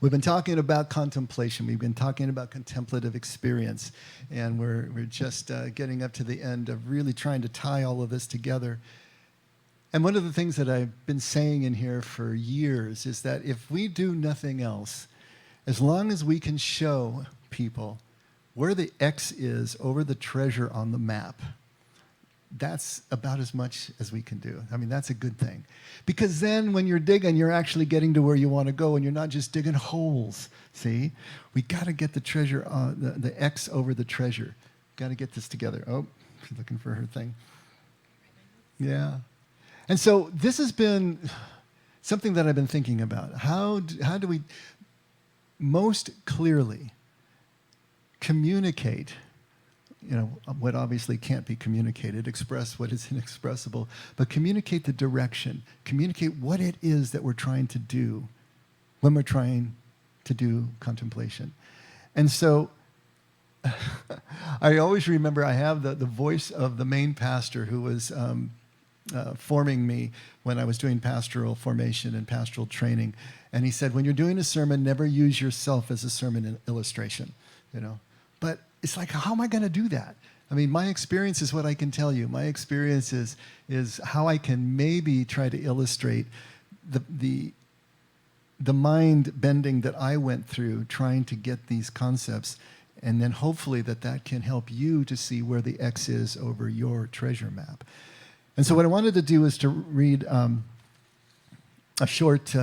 We've been talking about contemplation. We've been talking about contemplative experience. And we're just getting up to the end of really trying to tie all of this together. And one of the things that I've been saying in here for years is that if we do nothing else, as long as we can show people where the X is over the treasure on the map, that's about as much as we can do. I mean, that's a good thing. Because then when you're digging, you're actually getting to where you want to go, and you're not just digging holes, see? We got to get the treasure, the X over the treasure. Got to get this together. Oh, she's looking for her thing. Yeah. And so this has been something that I've been thinking about. How do we most clearly communicate, what obviously can't be communicated, express what is inexpressible, but communicate the direction, communicate what it is that we're trying to do when we're trying to do contemplation. And so I always remember I have the voice of the main pastor who was forming me when I was doing pastoral formation and pastoral training. And he said, when you're doing a sermon, never use yourself as a sermon illustration, But it's like, how am I going to do that? I mean, my experience is what I can tell you. My experience is how I can maybe try to illustrate the mind bending that I went through trying to get these concepts, and then hopefully that can help you to see where the X is over your treasure map. And so what I wanted to do is to read a short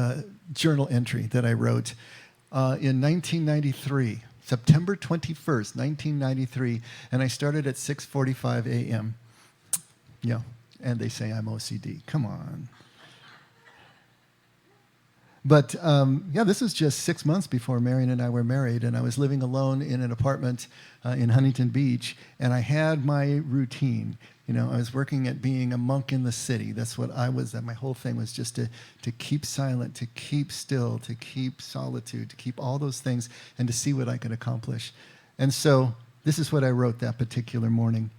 journal entry that I wrote in 1993. September 21st, 1993, and I started at 6:45 a.m. Yeah, and they say I'm OCD. Come on. But this was just 6 months before Marion and I were married, and I was living alone in an apartment in Huntington Beach, and I had my routine. I was working at being a monk in the city. That's what I was. My whole thing was just to keep silent, to keep still, to keep solitude, to keep all those things, and to see what I could accomplish. And so this is what I wrote that particular morning.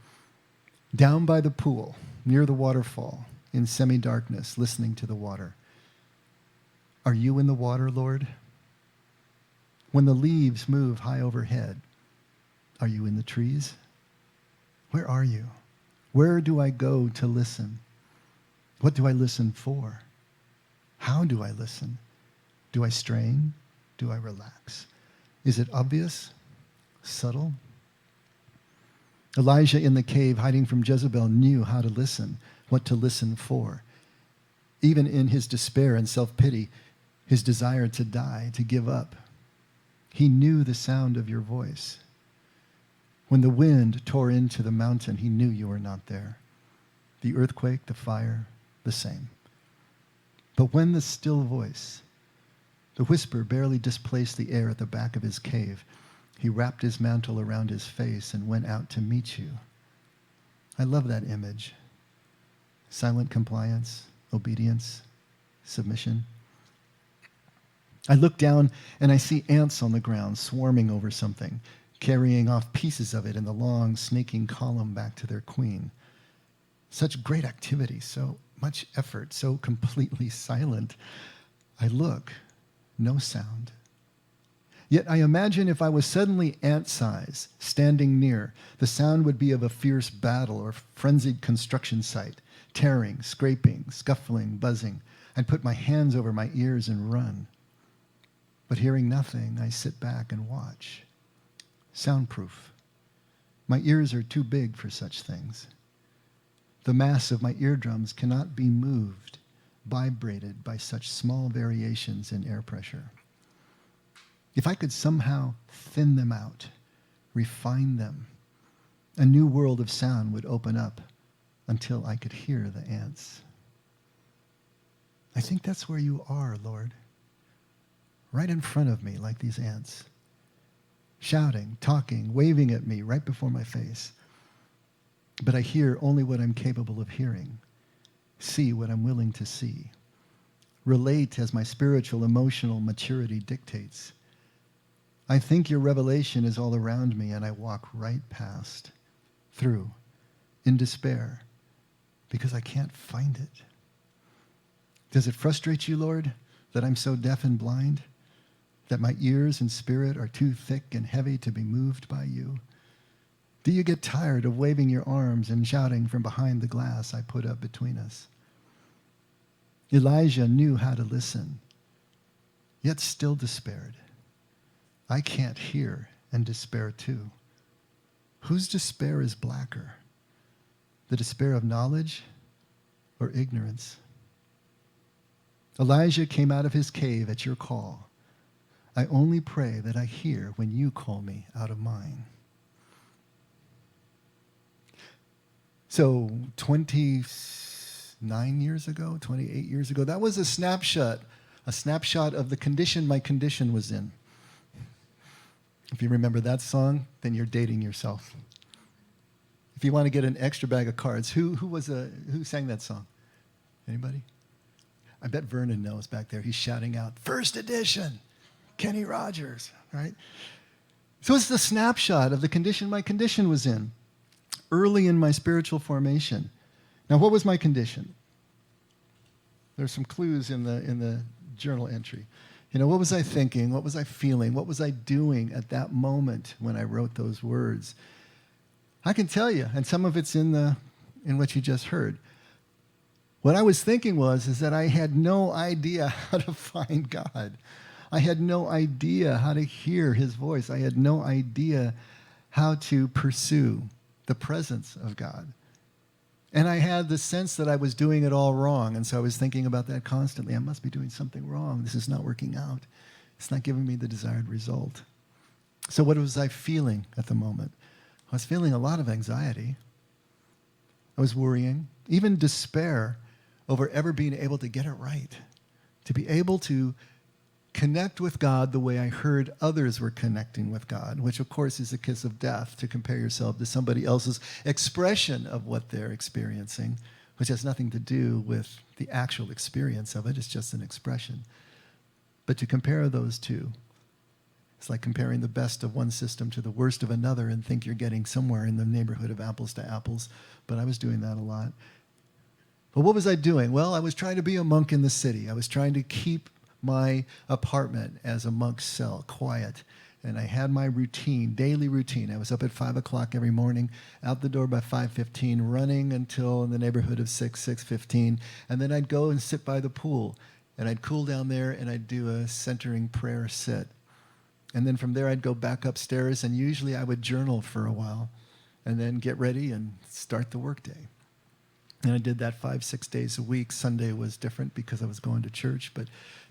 Down by the pool, near the waterfall, in semi-darkness, listening to the water. Are you in the water, Lord? When the leaves move high overhead, are you in the trees? Where are you? Where do I go to listen? What do I listen for? How do I listen? Do I strain? Do I relax? Is it obvious? Subtle? Elijah in the cave hiding from Jezebel knew how to listen, what to listen for. Even in his despair and self-pity, his desire to die, to give up, he knew the sound of your voice. When the wind tore into the mountain, he knew you were not there. The earthquake, the fire, the same. But when the still voice, the whisper barely displaced the air at the back of his cave, he wrapped his mantle around his face and went out to meet you. I love that image. Silent compliance, obedience, submission. I look down and I see ants on the ground swarming over something, carrying off pieces of it in the long, snaking column back to their queen. Such great activity, so much effort, so completely silent. I look, no sound. Yet I imagine if I was suddenly ant-size, standing near, the sound would be of a fierce battle or frenzied construction site, tearing, scraping, scuffling, buzzing. I'd put my hands over my ears and run. But hearing nothing, I sit back and watch. Soundproof. My ears are too big for such things. The mass of my eardrums cannot be moved, vibrated by such small variations in air pressure. If I could somehow thin them out, refine them, a new world of sound would open up until I could hear the ants. I think that's where you are, Lord. Right in front of me, like these ants. Shouting, talking, waving at me right before my face. But I hear only what I'm capable of hearing. See what I'm willing to see. Relate as my spiritual, emotional maturity dictates. I think your revelation is all around me, and I walk right past, through, in despair, because I can't find it. Does it frustrate you, Lord, that I'm so deaf and blind? that my ears and spirit are too thick and heavy to be moved by you? Do you get tired of waving your arms and shouting from behind the glass I put up between us? Elijah knew how to listen, yet still despaired. I can't hear and despair too. Whose despair is blacker? The despair of knowledge or ignorance? Elijah came out of his cave at your call. I only pray that I hear when you call me out of mine. So 29 years ago, 28 years ago, that was a snapshot of the condition my condition was in. If you remember that song, then you're dating yourself. If you want to get an extra bag of cards, who sang that song? Anybody? I bet Vernon knows back there. He's shouting out, first edition, Kenny Rogers, right? So it's the snapshot of the condition my condition was in, early in my spiritual formation. Now, what was my condition? There's some clues in the journal entry. What was I thinking? What was I feeling? What was I doing at that moment when I wrote those words? I can tell you, and some of it's in what you just heard. What I was thinking is that I had no idea how to find God. I had no idea how to hear his voice. I had no idea how to pursue the presence of God. And I had the sense that I was doing it all wrong. And so I was thinking about that constantly. I must be doing something wrong. This is not working out. It's not giving me the desired result. So what was I feeling at the moment? I was feeling a lot of anxiety. I was worrying, even despair over ever being able to get it right, to be able to connect with God the way I heard others were connecting with God, which of course is a kiss of death, to compare yourself to somebody else's expression of what they're experiencing, which has nothing to do with the actual experience of it. It's just an expression. But to compare those two, it's like comparing the best of one system to the worst of another and think you're getting somewhere in the neighborhood of apples to apples. But I was doing that a lot. But what was I doing? Well, I was trying to be a monk in the city. I was trying to keep my apartment as a monk's cell, quiet. And I had my routine, daily routine. I was up at 5 o'clock every morning, out the door by 5:15, running until in the neighborhood of 6:15. And then I'd go and sit by the pool. And I'd cool down there and I'd do a centering prayer sit. And then from there I'd go back upstairs, and usually I would journal for a while and then get ready and start the workday. And I did that 5-6 days a week. Sunday was different because I was going to church, but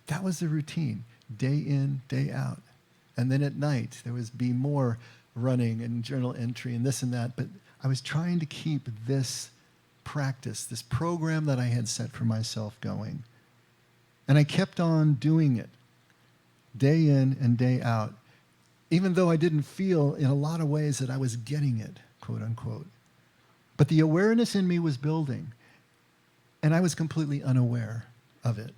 that was the routine, day in, day out. And then at night, there was be more running and journal entry and this and that. But I was trying to keep this practice, this program that I had set for myself going. And I kept on doing it, day in and day out, even though I didn't feel in a lot of ways that I was getting it, quote unquote. But the awareness in me was building, and I was completely unaware of it.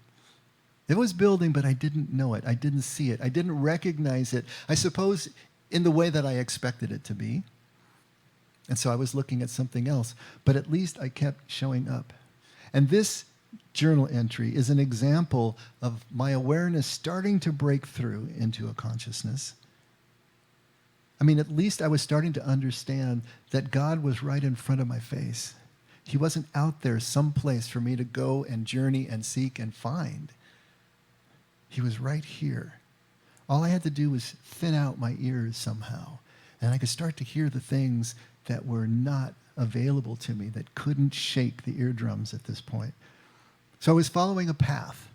It was building, but I didn't know it. I didn't see it. I didn't recognize it, I suppose, in the way that I expected it to be. And so I was looking at something else, but at least I kept showing up. And this journal entry is an example of my awareness starting to break through into a consciousness. I mean, at least I was starting to understand that God was right in front of my face. He wasn't out there someplace for me to go and journey and seek and find. He was right here. All I had to do was thin out my ears somehow, and I could start to hear the things that were not available to me, that couldn't shake the eardrums at this point. So I was following a path.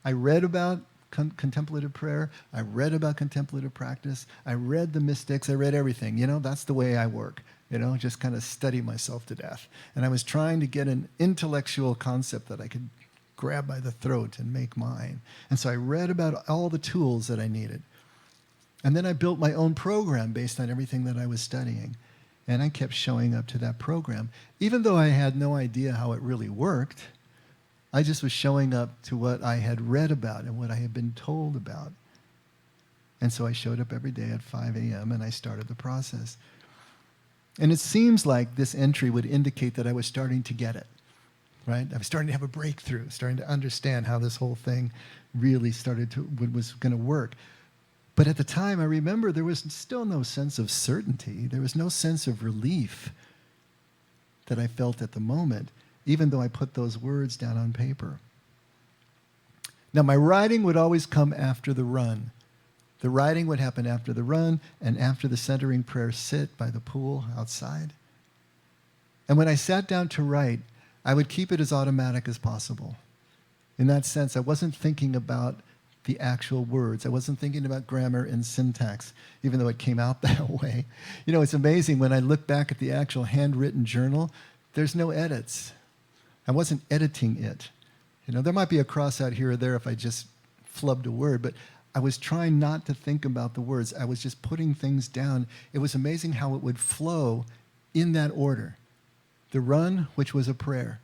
I read about contemplative prayer. I read about contemplative practice. I read the mystics. I read everything. That's the way I work. Just kind of study myself to death. And I was trying to get an intellectual concept that I could grab by the throat and make mine. And so I read about all the tools that I needed. And then I built my own program based on everything that I was studying. And I kept showing up to that program. Even though I had no idea how it really worked, I just was showing up to what I had read about and what I had been told about. And so I showed up every day at 5 a.m. and I started the process. And it seems like this entry would indicate that I was starting to get it, right? I was starting to have a breakthrough, starting to understand how this whole thing really was going to work. But at the time, I remember there was still no sense of certainty. There was no sense of relief that I felt at the moment, even though I put those words down on paper. Now, my writing would always come after the run. The writing would happen after the run and after the centering prayer sit by the pool outside. And when I sat down to write, I would keep it as automatic as possible. In that sense, I wasn't thinking about the actual words. I wasn't thinking about grammar and syntax, even though it came out that way. You know, it's amazing when I look back at the actual handwritten journal, there's no edits. I wasn't editing it. You know, there might be a cross out here or there if I just flubbed a word, but I was trying not to think about the words. I was just putting things down. It was amazing how it would flow in that order. The run, which was a prayer.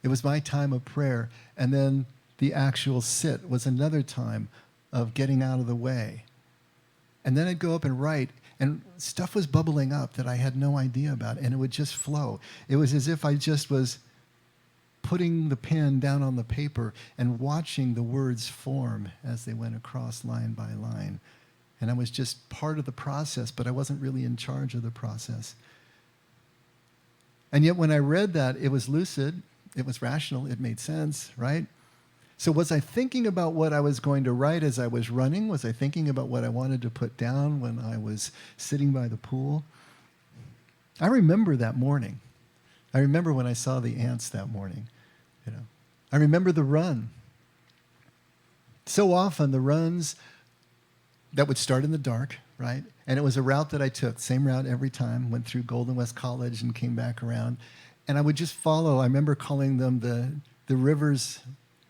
It was my time of prayer. And then the actual sit was another time of getting out of the way. And then I'd go up and write, and stuff was bubbling up that I had no idea about, and it would just flow. It was as if I just was putting the pen down on the paper and watching the words form as they went across line by line. And I was just part of the process, but I wasn't really in charge of the process. And yet when I read that, it was lucid, it was rational, it made sense, right? So was I thinking about what I was going to write as I was running? Was I thinking about what I wanted to put down when I was sitting by the pool? I remember that morning. I remember when I saw the ants that morning. You know, I remember the run. So often the runs that would start in the dark, right? And it was a route that I took, same route every time, went through Golden West College and came back around. And I would just follow, I remember calling them the rivers,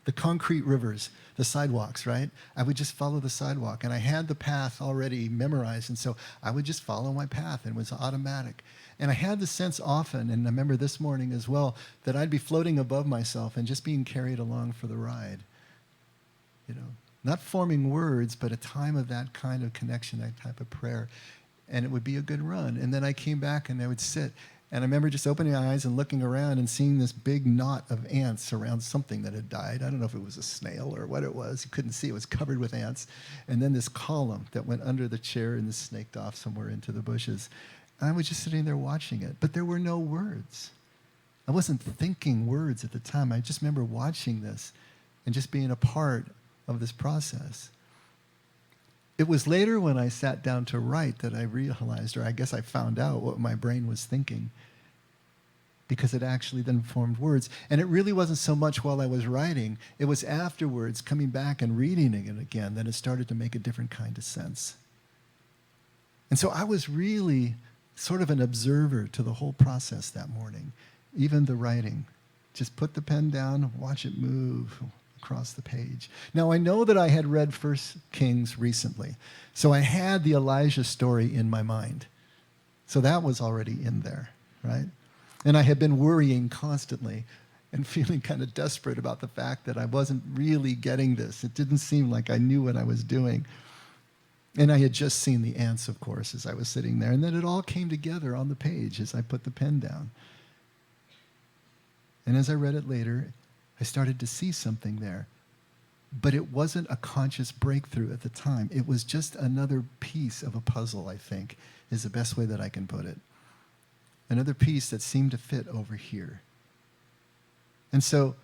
the concrete rivers, the sidewalks, right? I would just follow the sidewalk. And I had the path already memorized. And so I would just follow my path, and it was automatic. And I had the sense often, and I remember this morning as well, that I'd be floating above myself and just being carried along for the ride. You know, not forming words, but a time of that kind of connection, that type of prayer. And it would be a good run. And then I came back and I would sit. And I remember just opening my eyes and looking around and seeing this big knot of ants around something that had died. I don't know if it was a snail or what it was. You couldn't see. It was covered with ants. And then this column that went under the chair and snaked off somewhere into the bushes. And I was just sitting there watching it. But there were no words. I wasn't thinking words at the time. I just remember watching this and just being a part of this process. It was later when I sat down to write that I realized, or I guess I found out what my brain was thinking, because it actually then formed words. And it really wasn't so much while I was writing. It was afterwards, coming back and reading it again, that it started to make a different kind of sense. And so I was really sort of an observer to the whole process that morning, even the writing. Just put the pen down, watch it move across the page. Now, I know that I had read 1 Kings recently, so I had the Elijah story in my mind. So that was already in there, right? And I had been worrying constantly and feeling kind of desperate about the fact that I wasn't really getting this. It didn't seem like I knew what I was doing. And I had just seen the ants, of course, as I was sitting there. And then it all came together on the page as I put the pen down. And as I read it later, I started to see something there. But it wasn't a conscious breakthrough at the time. It was just another piece of a puzzle, I think, is the best way that I can put it. Another piece that seemed to fit over here. And so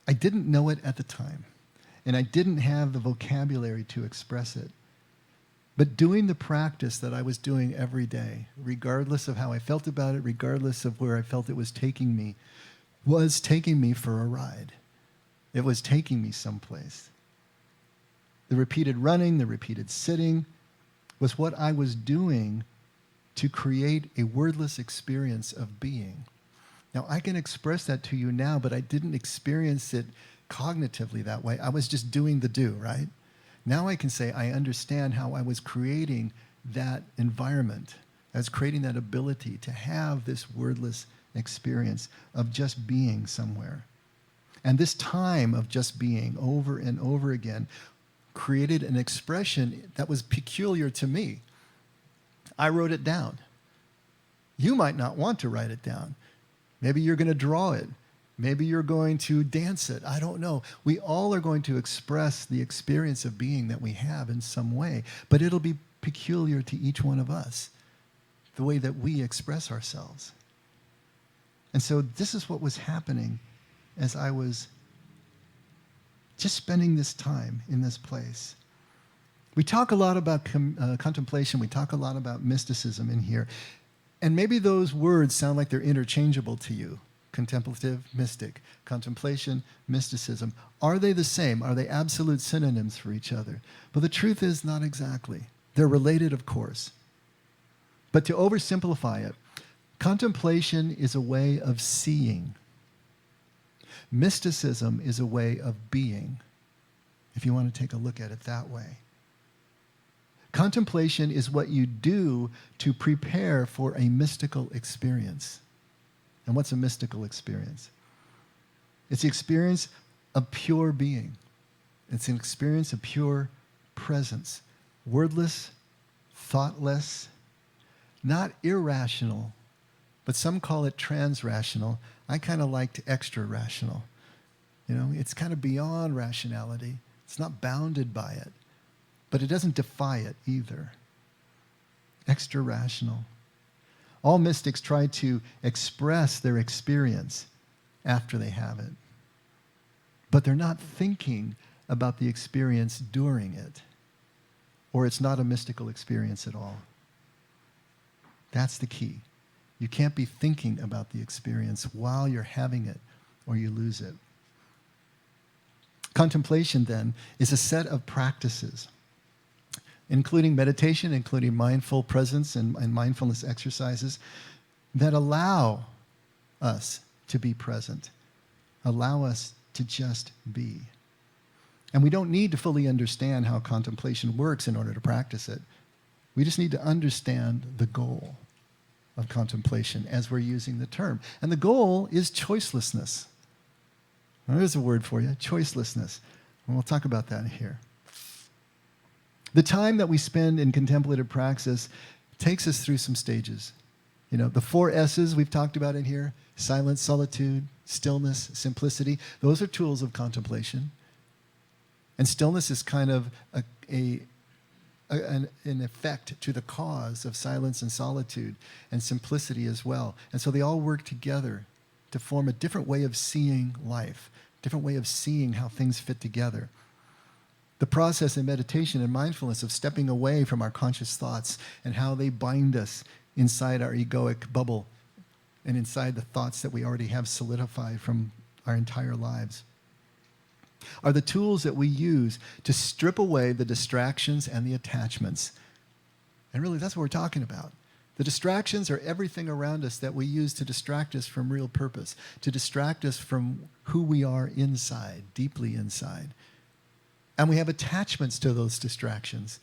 I didn't know it at the time. And I didn't have the vocabulary to express it. But doing the practice that I was doing every day, regardless of how I felt about it, regardless of where I felt it was taking me for a ride. It was taking me someplace. The repeated running, the repeated sitting was what I was doing to create a wordless experience of being. Now, I can express that to you now, but I didn't experience it cognitively that way. I was just doing the do, right? Now I can say I understand how I was creating that environment. I was creating that ability to have this wordless experience of just being somewhere. And this time of just being over and over again created an expression that was peculiar to me. I wrote it down. You might not want to write it down. Maybe you're going to draw it. Maybe you're going to dance it. I don't know. We all are going to express the experience of being that we have in some way, but it'll be peculiar to each one of us, the way that we express ourselves. And so this is what was happening as I was just spending this time in this place. We talk a lot about contemplation. We talk a lot about mysticism in here. And maybe those words sound like they're interchangeable to you. Contemplative, mystic. Contemplation, mysticism. Are they the same? Are they absolute synonyms for each other? But the truth is, not exactly. They're related, of course. But to oversimplify it, contemplation is a way of seeing. Mysticism is a way of being, if you want to take a look at it that way. Contemplation is what you do to prepare for a mystical experience. And what's a mystical experience? It's the experience of pure being. It's an experience of pure presence. Wordless, thoughtless, not irrational, but some call it transrational. I kind of liked extra-rational. It's kind of beyond rationality. It's not bounded by it, but it doesn't defy it either. Extra-rational. All mystics try to express their experience after they have it, but they're not thinking about the experience during it, or it's not a mystical experience at all. That's the key. You can't be thinking about the experience while you're having it, or you lose it. Contemplation, then, is a set of practices, including meditation, including mindful presence and mindfulness exercises that allow us to be present, allow us to just be. And we don't need to fully understand how contemplation works in order to practice it. We just need to understand the goal of contemplation as we're using the term. And the goal is choicelessness. Now, there's a word for you, choicelessness. And we'll talk about that here. The time that we spend in contemplative praxis takes us through some stages. The 4 S's we've talked about in here: silence, solitude, stillness, simplicity. Those are tools of contemplation. And stillness is kind of an effect to the cause of silence and solitude, and simplicity as well. And so they all work together to form a different way of seeing life, different way of seeing how things fit together. The process in meditation and mindfulness of stepping away from our conscious thoughts and how they bind us inside our egoic bubble and inside the thoughts that we already have solidified from our entire lives are the tools that we use to strip away the distractions and the attachments. And really, that's what we're talking about. The distractions are everything around us that we use to distract us from real purpose, to distract us from who we are inside, deeply inside. And we have attachments to those distractions,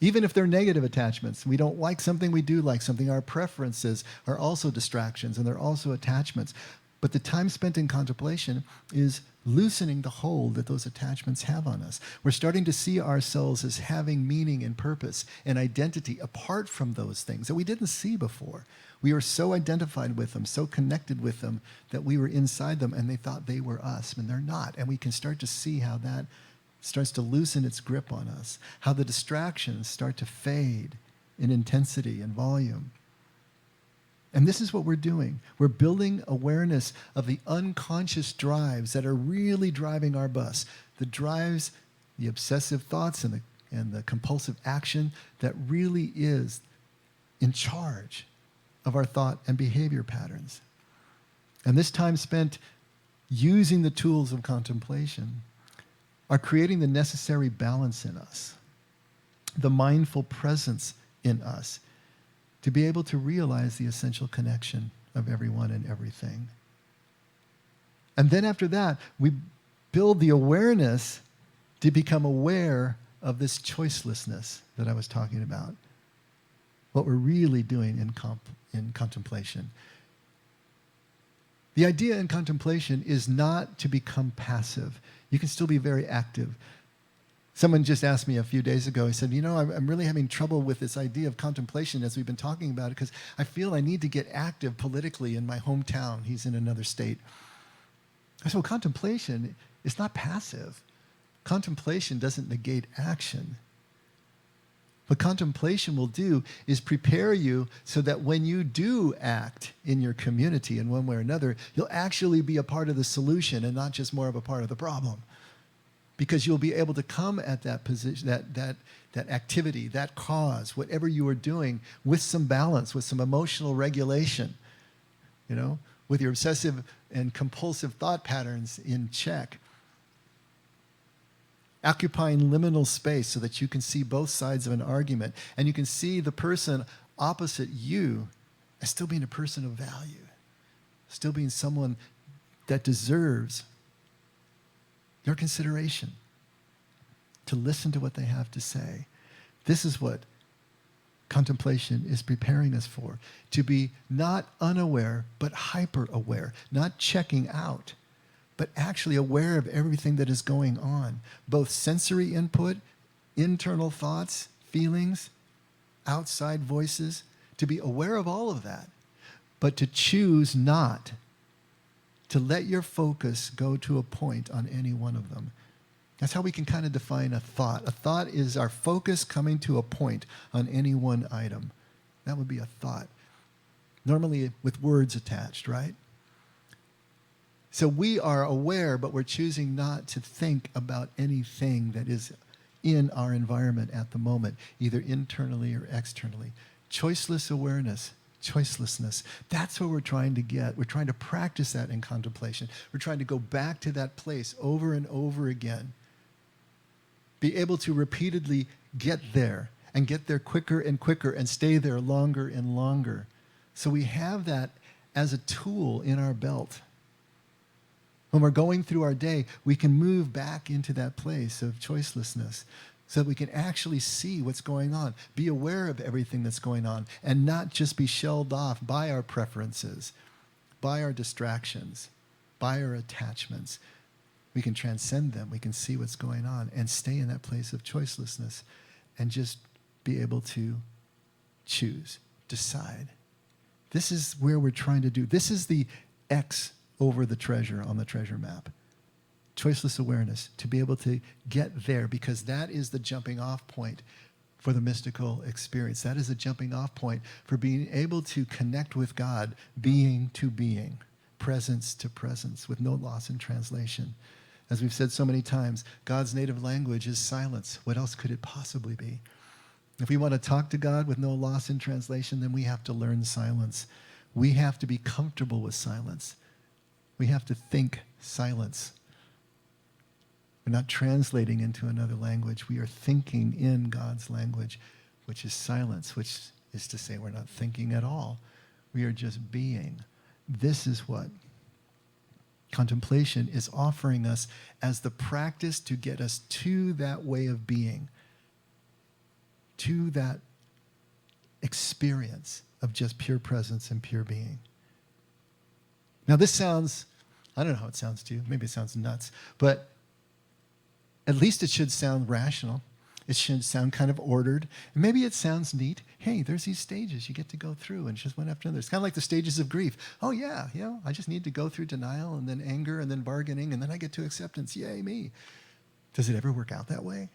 Even if they're negative attachments. We don't like something, we do like something. Our preferences are also distractions, and they're also attachments. But the time spent in contemplation is loosening the hold that those attachments have on us. We're starting to see ourselves as having meaning and purpose and identity apart from those things that we didn't see before. We were so identified with them, so connected with them, that we were inside them and they thought they were us, and they're not. And we can start to see how that starts to loosen its grip on us, how the distractions start to fade in intensity and volume. And this is what we're doing. We're building awareness of the unconscious drives that are really driving our bus. The drives, the obsessive thoughts and the compulsive action that really is in charge of our thought and behavior patterns. And this time spent using the tools of contemplation are creating the necessary balance in us, the mindful presence in us, to be able to realize the essential connection of everyone and everything. And then after that, we build the awareness to become aware of this choicelessness that I was talking about, what we're really doing in contemplation. The idea in contemplation is not to become passive. You can still be very active. Someone just asked me a few days ago, he said, I'm really having trouble with this idea of contemplation as we've been talking about it because I feel I need to get active politically in my hometown. He's in another state. I said, well, contemplation is not passive. Contemplation doesn't negate action. What contemplation will do is prepare you so that when you do act in your community in one way or another, you'll actually be a part of the solution and not just more of a part of the problem. Because you'll be able to come at that position, that activity, that cause, whatever you are doing, with some balance, with some emotional regulation, with your obsessive and compulsive thought patterns in check. Occupying liminal space so that you can see both sides of an argument and you can see the person opposite you as still being a person of value, still being someone that deserves your consideration, to listen to what they have to say. This is what contemplation is preparing us for, to be not unaware, but hyper-aware, not checking out, but actually aware of everything that is going on, both sensory input, internal thoughts, feelings, outside voices, to be aware of all of that, but to choose not to let your focus go to a point on any one of them. That's how we can kind of define a thought. A thought is our focus coming to a point on any one item. That would be a thought. Normally with words attached, right? So we are aware, but we're choosing not to think about anything that is in our environment at the moment, either internally or externally. Choiceless awareness. Choicelessness. That's what we're trying to get. We're trying to practice that in contemplation. We're trying to go back to that place over and over again. Be able to repeatedly get there and get there quicker and quicker and stay there longer and longer. So we have that as a tool in our belt. When we're going through our day, we can move back into that place of choicelessness, so that we can actually see what's going on, be aware of everything that's going on, and not just be shelled off by our preferences, by our distractions, by our attachments. We can transcend them. We can see what's going on and stay in that place of choicelessness and just be able to choose, decide. This is where we're trying to do. This is the X over the treasure on the treasure map. Choiceless awareness, to be able to get there, because that is the jumping off point for the mystical experience. That is a jumping off point for being able to connect with God, being to being, presence to presence, with no loss in translation. As we've said so many times, God's native language is silence. What else could it possibly be? If we want to talk to God with no loss in translation, then we have to learn silence. We have to be comfortable with silence. We have to think silence. We're not translating into another language. We are thinking in God's language, which is silence, which is to say we're not thinking at all. We are just being. This is what contemplation is offering us as the practice to get us to that way of being, to that experience of just pure presence and pure being. Now this sounds, I don't know how it sounds to you. Maybe it sounds nuts, but at least it should sound rational. It should sound kind of ordered. And maybe it sounds neat. Hey, there's these stages you get to go through, and just one after another. It's kind of like the stages of grief. Oh yeah, I just need to go through denial and then anger and then bargaining, and then I get to acceptance. Yay, me. Does it ever work out that way?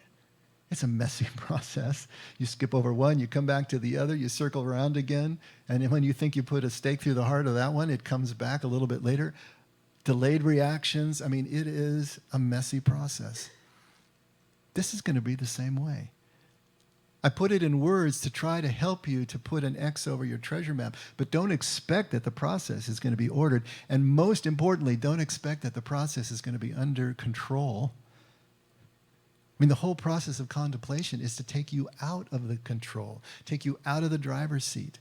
It's a messy process. You skip over one, you come back to the other, you circle around again, and then when you think you put a stake through the heart of that one, it comes back a little bit later. Delayed reactions. I mean, it is a messy process. This is going to be the same way. I put it in words to try to help you to put an X over your treasure map, but don't expect that the process is going to be ordered. And most importantly, don't expect that the process is going to be under control. I mean, the whole process of contemplation is to take you out of the control, take you out of the driver's seat,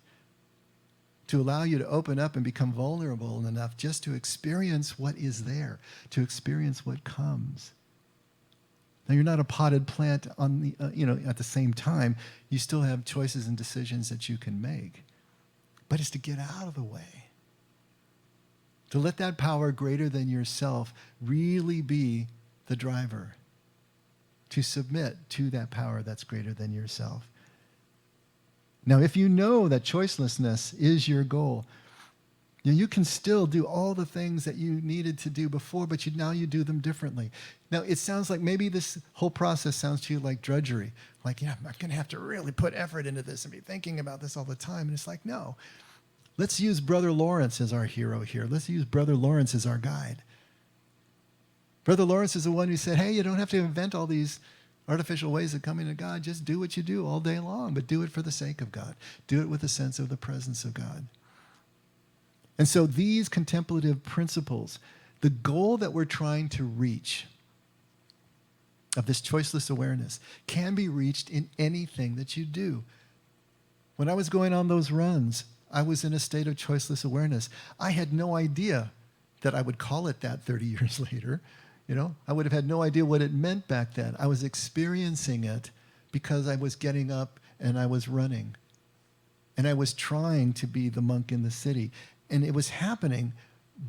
to allow you to open up and become vulnerable enough just to experience what is there, to experience what comes. Now, you're not a potted plant on the, at the same time. You still have choices and decisions that you can make. But it's to get out of the way. To let that power greater than yourself really be the driver. to submit to that power that's greater than yourself. Now, if you know that choicelessness is your goal, you can still do all the things that you needed to do before, but now you do them differently. Now, it sounds like maybe this whole process sounds to you like drudgery. Like, I'm going to have to really put effort into this and be thinking about this all the time. And it's like, no. Let's use Brother Lawrence as our hero here. Let's use Brother Lawrence as our guide. Brother Lawrence is the one who said, hey, you don't have to invent all these artificial ways of coming to God. Just do what you do all day long, but do it for the sake of God. Do it with a sense of the presence of God. And so these contemplative principles, the goal that we're trying to reach of this choiceless awareness can be reached in anything that you do. When I was going on those runs, I was in a state of choiceless awareness. I had no idea that I would call it that 30 years later. I would have had no idea what it meant back then. I was experiencing it because I was getting up and I was running. And I was trying to be the monk in the city. And it was happening,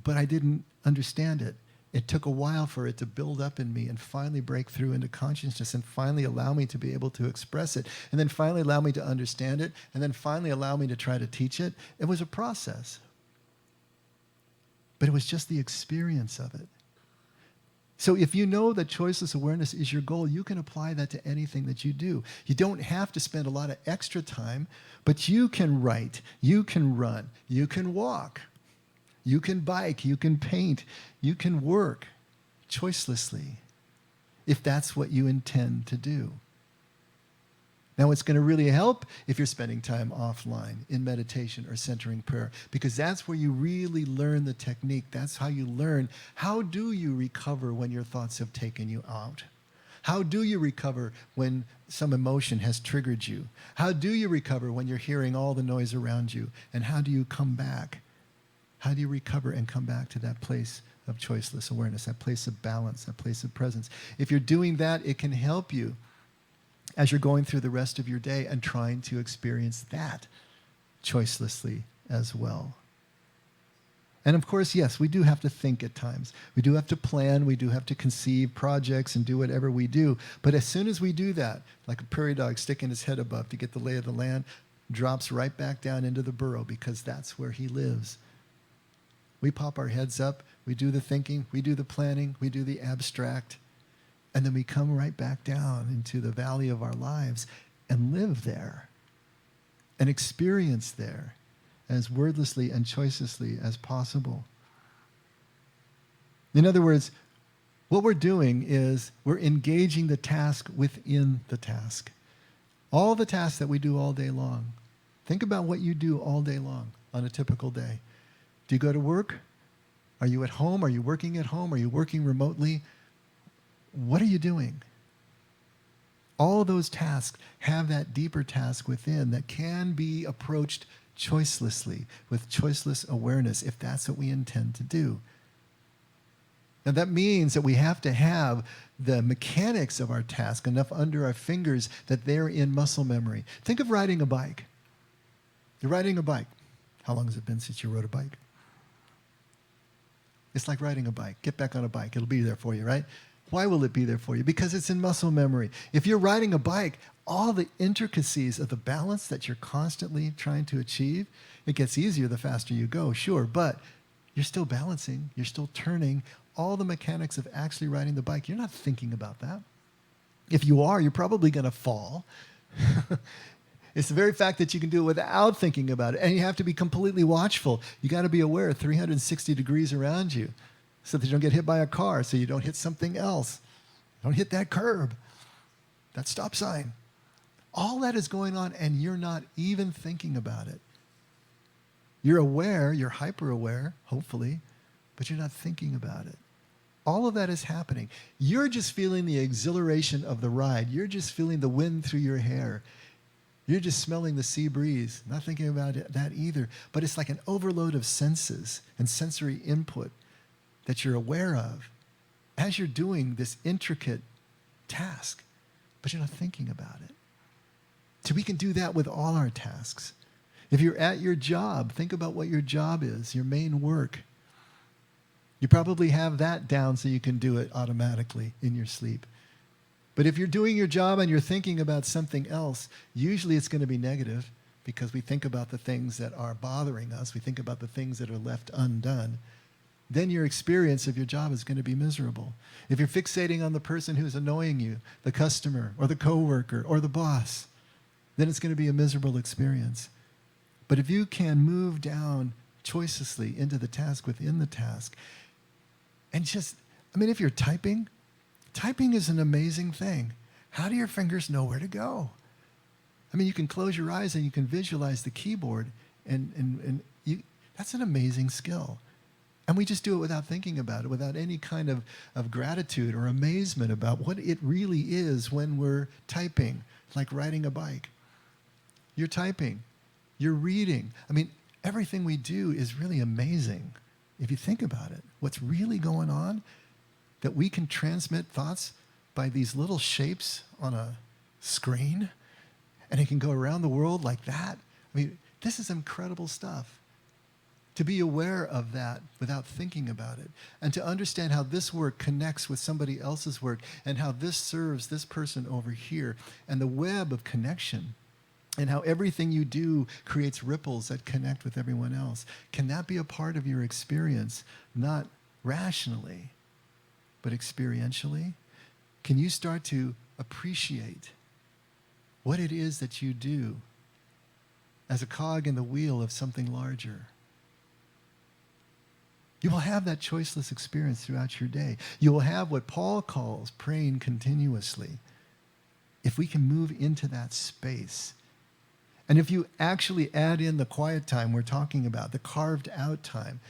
but I didn't understand it. It took a while for it to build up in me and finally break through into consciousness and finally allow me to be able to express it, and then finally allow me to understand it, and then finally allow me to try to teach it. It was a process. But it was just the experience of it. So if you know that choiceless awareness is your goal, you can apply that to anything that you do. You don't have to spend a lot of extra time, but you can write, you can run, you can walk, you can bike, you can paint, you can work choicelessly if that's what you intend to do. Now, it's going to really help if you're spending time offline in meditation or centering prayer, because that's where you really learn the technique. That's how you learn. How do you recover when your thoughts have taken you out? How do you recover when some emotion has triggered you? How do you recover when you're hearing all the noise around you? And how do you come back? How do you recover and come back to that place of choiceless awareness, that place of balance, that place of presence? If you're doing that, it can help you as you're going through the rest of your day and trying to experience that choicelessly as well. And of course, yes, we do have to think at times. We do have to plan. We do have to conceive projects and do whatever we do. But as soon as we do that, like a prairie dog sticking his head above to get the lay of the land, drops right back down into the burrow because that's where he lives. We pop our heads up. We do the thinking. We do the planning. We do the abstract. And then we come right back down into the valley of our lives and live there and experience there as wordlessly and choicelessly as possible. In other words, what we're doing is we're engaging the task within the task. All the tasks that we do all day long. Think about what you do all day long on a typical day. Do you go to work? Are you at home? Are you working at home? Are you working remotely? What are you doing? All those tasks have that deeper task within that can be approached choicelessly, with choiceless awareness, if that's what we intend to do. Now that means that we have to have the mechanics of our task enough under our fingers that they're in muscle memory. Think of riding a bike. You're riding a bike. How long has it been since you rode a bike? It's like riding a bike. Get back on a bike. It'll be there for you, right? Why will it be there for you? Because it's in muscle memory. If you're riding a bike, all the intricacies of the balance that you're constantly trying to achieve, it gets easier the faster you go, sure, but you're still balancing, you're still turning, all the mechanics of actually riding the bike, you're not thinking about that. If you are, you're probably going to fall. It's the very fact that you can do it without thinking about it, and you have to be completely watchful. You got to be aware of 360 degrees around you, so that you don't get hit by a car, so you don't hit something else. Don't hit that curb, that stop sign. All that is going on, and you're not even thinking about it. You're aware, you're hyper-aware, hopefully, but you're not thinking about it. All of that is happening. You're just feeling the exhilaration of the ride. You're just feeling the wind through your hair. You're just smelling the sea breeze, not thinking about that either. But it's like an overload of senses and sensory input that you're aware of as you're doing this intricate task, but you're not thinking about it. So we can do that with all our tasks. If you're at your job, think about what your job is, your main work. You probably have that down so you can do it automatically in your sleep. But if you're doing your job and you're thinking about something else, usually it's going to be negative because we think about the things that are bothering us. We think about the things that are left undone. Then your experience of your job is going to be miserable. If you're fixating on the person who's annoying you, the customer or the coworker or the boss, then it's going to be a miserable experience. But if you can move down choicelessly into the task within the task, and just, if you're typing is an amazing thing. How do your fingers know where to go? You can close your eyes and you can visualize the keyboard, and that's an amazing skill. And we just do it without thinking about it, without any kind of gratitude or amazement about what it really is when we're typing, like riding a bike. You're typing. You're reading. Everything we do is really amazing if you think about it. What's really going on, that we can transmit thoughts by these little shapes on a screen, and it can go around the world like that. This is incredible stuff. To be aware of that without thinking about it, and to understand how this work connects with somebody else's work, and how this serves this person over here, and the web of connection, and how everything you do creates ripples that connect with everyone else. Can that be a part of your experience, not rationally, but experientially? Can you start to appreciate what it is that you do as a cog in the wheel of something larger? You will have that choiceless experience throughout your day. You will have what Paul calls praying continuously. If we can move into that space, and if you actually add in the quiet time we're talking about, the carved out time,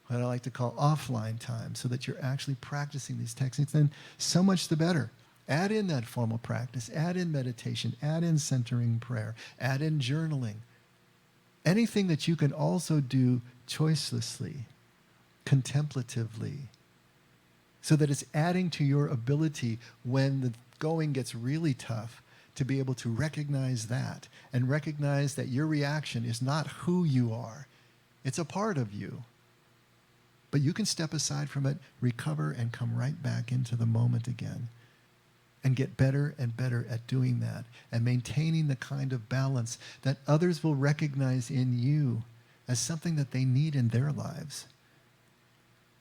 what I like to call offline time, so that you're actually practicing these techniques, then so much the better. Add in that formal practice, add in meditation, add in centering prayer, add in journaling. Anything that you can also do choicelessly, contemplatively, so that it's adding to your ability when the going gets really tough to be able to recognize that, and recognize that your reaction is not who you are. It's a part of you. But you can step aside from it, recover, and come right back into the moment again, and get better and better at doing that, and maintaining the kind of balance that others will recognize in you as something that they need in their lives.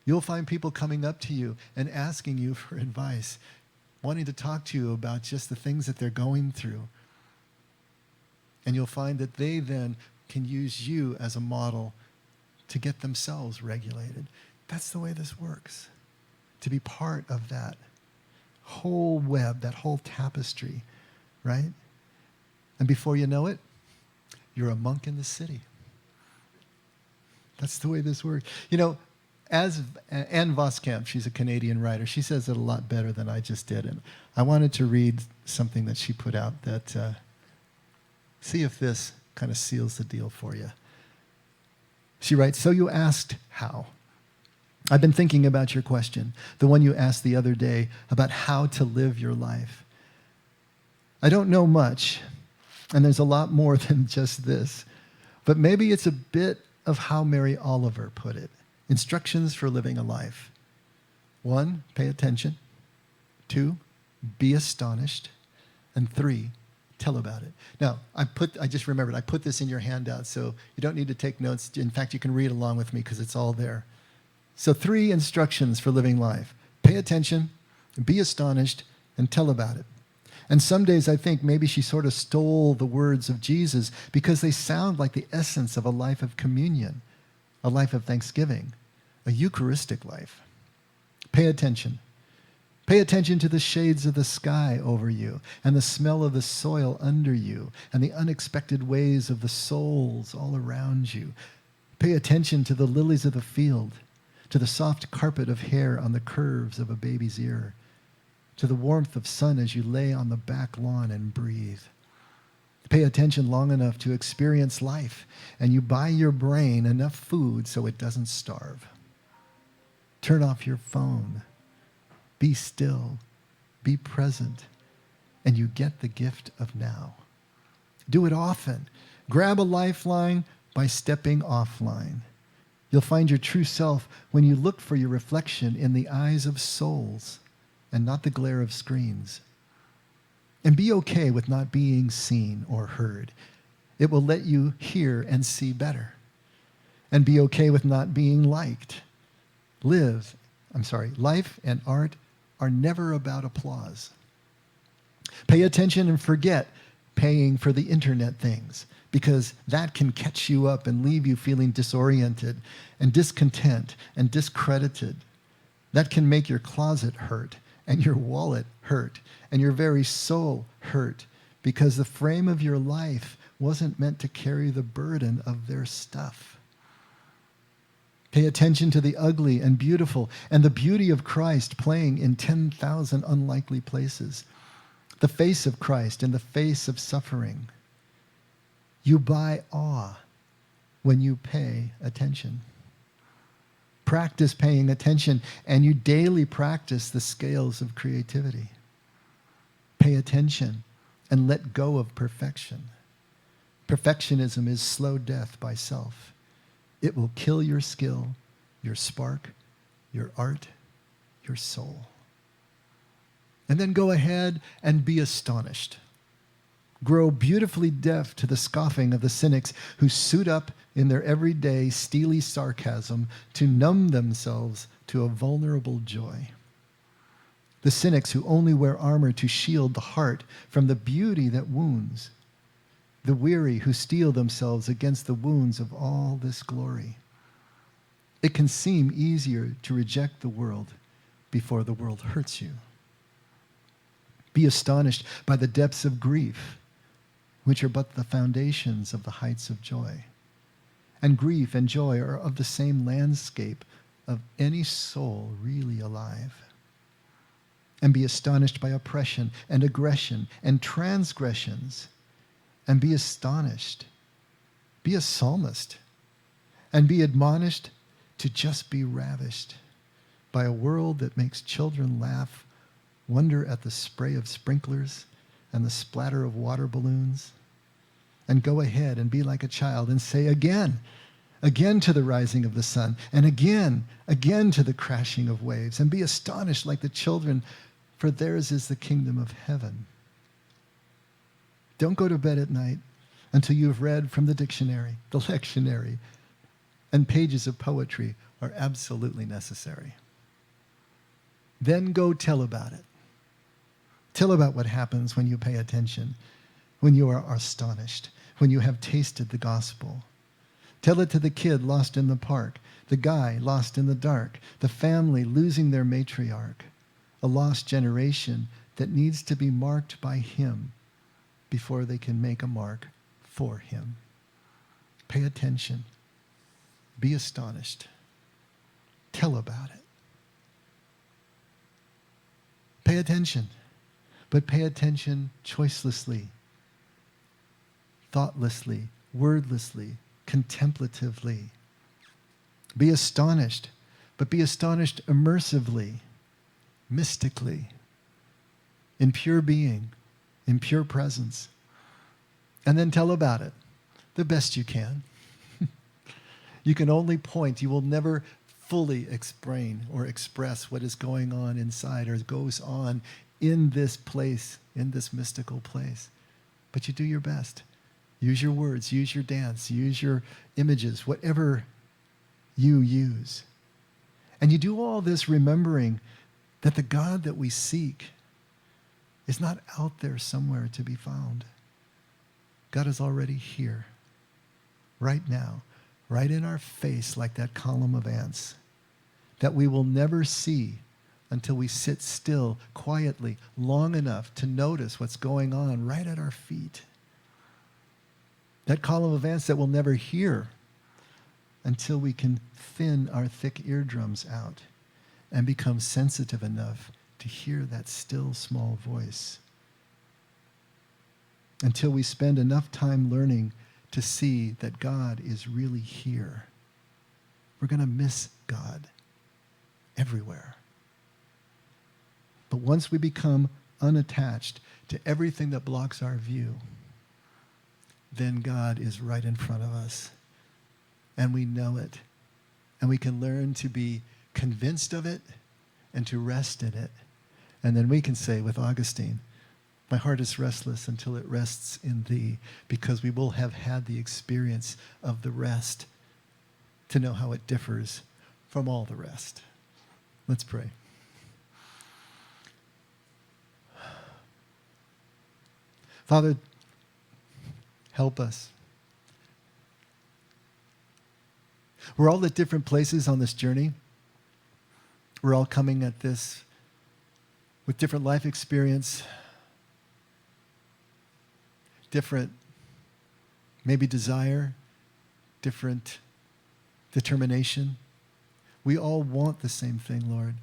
You'll find people coming up to you and asking you for advice, wanting to talk to you about just the things that they're going through. And you'll find that they then can use you as a model to get themselves regulated. That's the way this works. To be part of that whole web, that whole tapestry, right? And before you know it, you're a monk in the city. That's the way this works. As Anne Voskamp, she's a Canadian writer, she says it a lot better than I just did. And I wanted to read something that she put out that, see if this kind of seals the deal for you. She writes, "So you asked how. I've been thinking about your question, the one you asked the other day about how to live your life. I don't know much, and there's a lot more than just this, but maybe it's a bit of how Mary Oliver put it. Instructions for living a life. 1, pay attention. 2, be astonished. And 3, tell about it." Now, I just remembered, I put this in your handout, so you don't need to take notes. In fact, you can read along with me because it's all there. So 3 instructions for living life. Pay attention, be astonished, and tell about it. And some days I think maybe she sort of stole the words of Jesus because they sound like the essence of a life of communion, a life of thanksgiving, a Eucharistic life. Pay attention. Pay attention to the shades of the sky over you, and the smell of the soil under you, and the unexpected ways of the souls all around you. Pay attention to the lilies of the field, to the soft carpet of hair on the curves of a baby's ear, to the warmth of sun as you lay on the back lawn and breathe. Pay attention long enough to experience life, and you buy your brain enough food so it doesn't starve. Turn off your phone. Be still. Be present. And you get the gift of now. Do it often. Grab a lifeline by stepping offline. You'll find your true self when you look for your reflection in the eyes of souls and not the glare of screens. And be okay with not being seen or heard. It will let you hear and see better. And be okay with not being liked. Life and art are never about applause. Pay attention and forget paying for the internet things, because that can catch you up and leave you feeling disoriented and discontent and discredited. That can make your closet hurt and your wallet hurt and your very soul hurt, because the frame of your life wasn't meant to carry the burden of their stuff. Pay attention to the ugly and beautiful and the beauty of Christ playing in 10,000 unlikely places. The face of Christ in the face of suffering. You buy awe when you pay attention. Practice paying attention, and you daily practice the scales of creativity. Pay attention and let go of perfection. Perfectionism is slow death by self. It will kill your skill, your spark, your art, your soul. And then go ahead and be astonished. Grow beautifully deaf to the scoffing of the cynics who suit up in their everyday steely sarcasm to numb themselves to a vulnerable joy. The cynics who only wear armor to shield the heart from the beauty that wounds. The weary who steel themselves against the wounds of all this glory. It can seem easier to reject the world before the world hurts you. Be astonished by the depths of grief, which are but the foundations of the heights of joy. And grief and joy are of the same landscape of any soul really alive. And be astonished by oppression and aggression and transgressions. And be astonished. Be a psalmist. And be admonished to just be ravished by a world that makes children laugh, wonder at the spray of sprinklers and the splatter of water balloons. And go ahead and be like a child and say again to the rising of the sun, and again to the crashing of waves, and be astonished like the children, for theirs is the kingdom of heaven. Don't go to bed at night until you've read from the dictionary, the lectionary, and pages of poetry are absolutely necessary. Then go tell about it. Tell about what happens when you pay attention, when you are astonished, when you have tasted the gospel. Tell it to the kid lost in the park, the guy lost in the dark, the family losing their matriarch, a lost generation that needs to be marked by him before they can make a mark for him. Pay attention. Be astonished. Tell about it. Pay attention, but pay attention choicelessly, thoughtlessly, wordlessly, contemplatively. Be astonished, but be astonished immersively, mystically, in pure being, in pure presence. And then tell about it the best you can. You can only point. You will never fully explain or express what is going on inside or goes on in this place, in this mystical place. But you do your best. Use your words, use your dance, use your images, whatever you use. And you do all this remembering that the God that we seek is not out there somewhere to be found. God is already here, right now, right in our face like that column of ants, that we will never see until we sit still, quietly, long enough to notice what's going on right at our feet. That column of ants that we'll never hear until we can thin our thick eardrums out and become sensitive enough to hear that still small voice. Until we spend enough time learning to see that God is really here. We're going to miss God everywhere. But once we become unattached to everything that blocks our view, then God is right in front of us. And we know it. And we can learn to be convinced of it and to rest in it. And then we can say with Augustine, My heart is restless until it rests in thee, because we will have had the experience of the rest to know how it differs from all the rest. Let's pray. Father, help us. We're all at different places on this journey. We're all coming at this with different life experience, different maybe desire, different determination. We all want the same thing, Lord.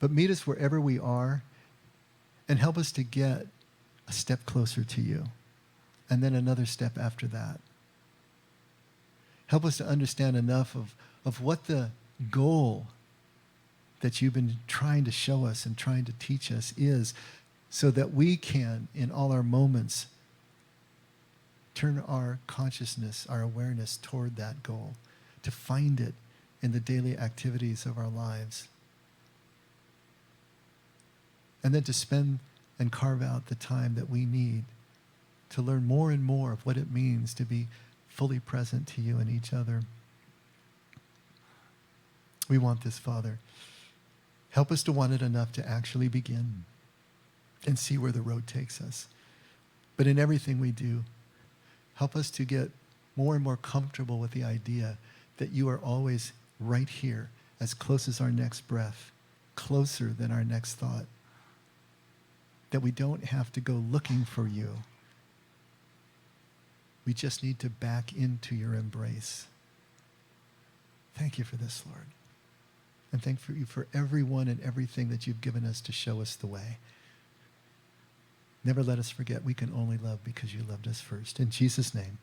But meet us wherever we are and help us to get a step closer to you, and then another step after that. Help us to understand enough of what the goal that you've been trying to show us and trying to teach us is, so that we can, in all our moments, turn our consciousness, our awareness toward that goal, to find it in the daily activities of our lives. And then to spend and carve out the time that we need to learn more and more of what it means to be fully present to you and each other. We want this, Father. Help us to want it enough to actually begin and see where the road takes us. But in everything we do, help us to get more and more comfortable with the idea that you are always right here, as close as our next breath, closer than our next thought. That we don't have to go looking for you. We just need to back into your embrace. Thank you for this, Lord. And thank you for everyone and everything that you've given us to show us the way. Never let us forget we can only love because you loved us first. In Jesus' name,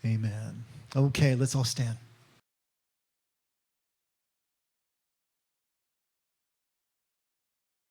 amen. Okay, let's all stand.